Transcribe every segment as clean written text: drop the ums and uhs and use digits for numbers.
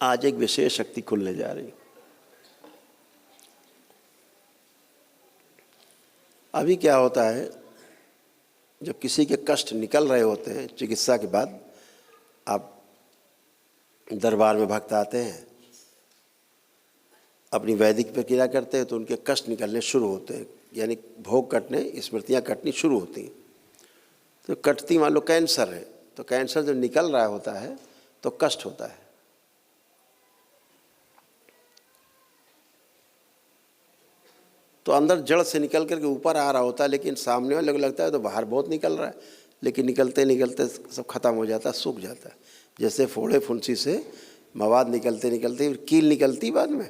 आज एक विशेष शक्ति खुलने जा रही। अभी क्या होता है, जब किसी के कष्ट निकल रहे होते हैं चिकित्सा के बाद, आप दरबार में भक्त आते हैं, अपनी वैदिक प्रक्रिया करते हैं तो उनके कष्ट निकलने शुरू होते हैं, यानी भोग कटने, स्मृतियाँ कटनी शुरू होती हैं। तो कटती, मान लो कैंसर है, तो कैंसर जब निकल रहा होता है तो कष्ट होता है। तो अंदर जड़ से निकल करके ऊपर आ रहा होता है, लेकिन सामने वाले को लगता है तो बाहर बहुत निकल रहा है, लेकिन निकलते निकलते सब खत्म हो जाता है, सूख जाता है। जैसे फोड़े फुंसी से मवाद निकलते निकलते कील निकलती बाद में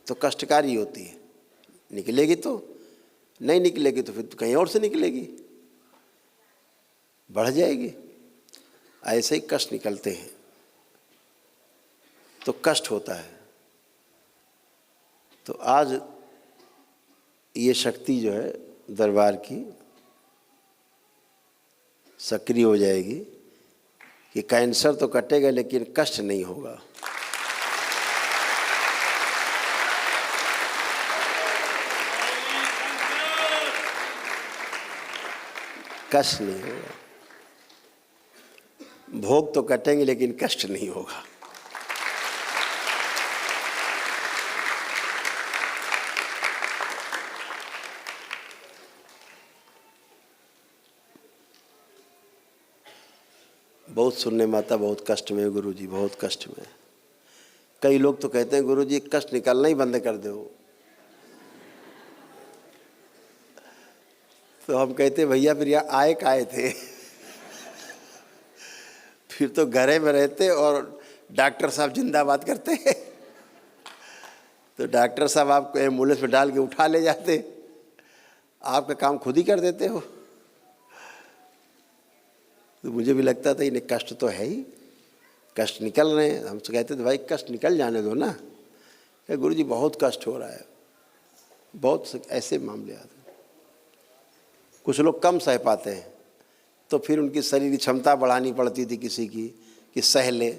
तो कष्टकारी होती है, निकलेगी तो नहीं निकलेगी तो फिर तो कहीं और से निकलेगी, बढ़ जाएगी। ऐसे ही कष्ट निकलते हैं तो कष्ट होता है। तो आज ये शक्ति जो है दरबार की सक्रिय हो जाएगी कि कैंसर तो कटेगा लेकिन कष्ट नहीं होगा। कष्ट नहीं होगा। भोग तो कटेंगे लेकिन कष्ट नहीं होगा। बहुत सुनने में आता, बहुत कष्ट में गुरुजी, बहुत कष्ट में। कई लोग तो कहते हैं गुरुजी कष्ट निकालना ही बंद कर दो। तो हम कहते भैया फिर यहाँ आए काहे थे? फिर तो घरे में रहते और डॉक्टर साहब जिंदाबाद करते। तो डॉक्टर साहब आपको एम्बुलेंस में डाल के उठा ले जाते, आपका काम खुद ही कर देते हो। तो मुझे भी लगता था इन्हें कष्ट तो है ही, कष्ट निकल रहे हैं। हम तो कहते थे भाई कष्ट निकल जाने दो ना। गुरुजी बहुत कष्ट हो रहा है। बहुत ऐसे मामले आते हैं। कुछ लोग कम सह पाते हैं तो फिर उनकी शरीर की क्षमता बढ़ानी पड़ती थी किसी की कि सह ले,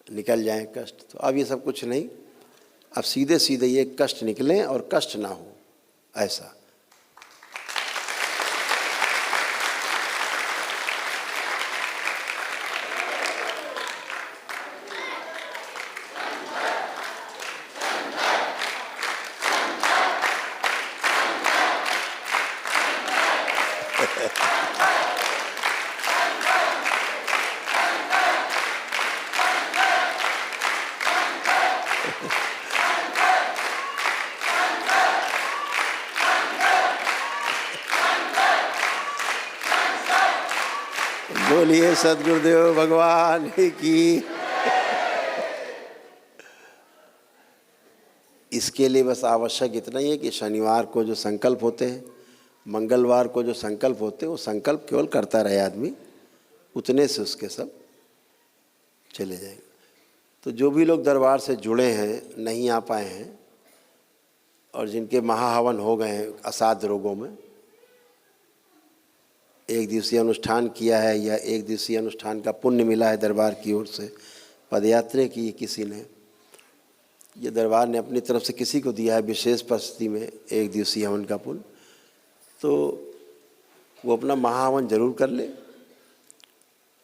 निकल जाए कष्ट। तो अब ये सब कुछ नहीं, अब सीधे सीधे ये कष्ट निकलें और कष्ट ना हो, ऐसा। बोलिए सद्गुरुदेव भगवान की। इसके लिए बस आवश्यक इतना ही है कि शनिवार को जो संकल्प होते हैं, मंगलवार को जो संकल्प होते हैं, वो संकल्प केवल करता रहे आदमी, उतने से उसके सब चले जाएंगे। तो जो भी लोग दरबार से जुड़े हैं, नहीं आ पाए हैं और जिनके महाहवन हो गए हैं असाध्य रोगों में, एक दिवसीय अनुष्ठान किया है या एक दिवसीय अनुष्ठान का पुण्य मिला है दरबार की ओर से, पदयात्रा की किसी ने, ये दरबार ने अपनी तरफ से किसी को दिया है विशेष परिस्थिति में एक दिवसीय हवन का पुण्य, तो वो अपना महाहवन जरूर कर ले।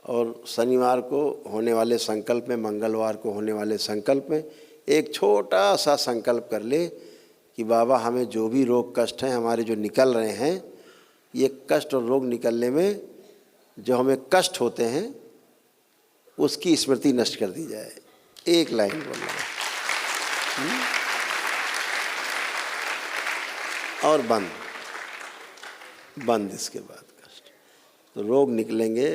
और शनिवार को होने वाले संकल्प में, मंगलवार को होने वाले संकल्प में एक छोटा सा संकल्प कर ले कि बाबा हमें जो भी रोग कष्ट हैं हमारे जो निकल रहे हैं, ये कष्ट और रोग निकलने में जो हमें कष्ट होते हैं उसकी स्मृति नष्ट कर दी जाए। एक लाइन बोलना है और बंद इसके बाद कष्ट। तो रोग निकलेंगे,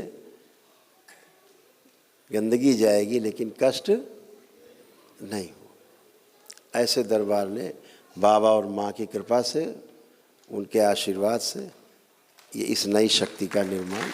गंदगी जाएगी, लेकिन कष्ट नहीं हो। ऐसे दरबार ने बाबा और माँ की कृपा से, उनके आशीर्वाद से ये इस नई शक्ति का निर्माण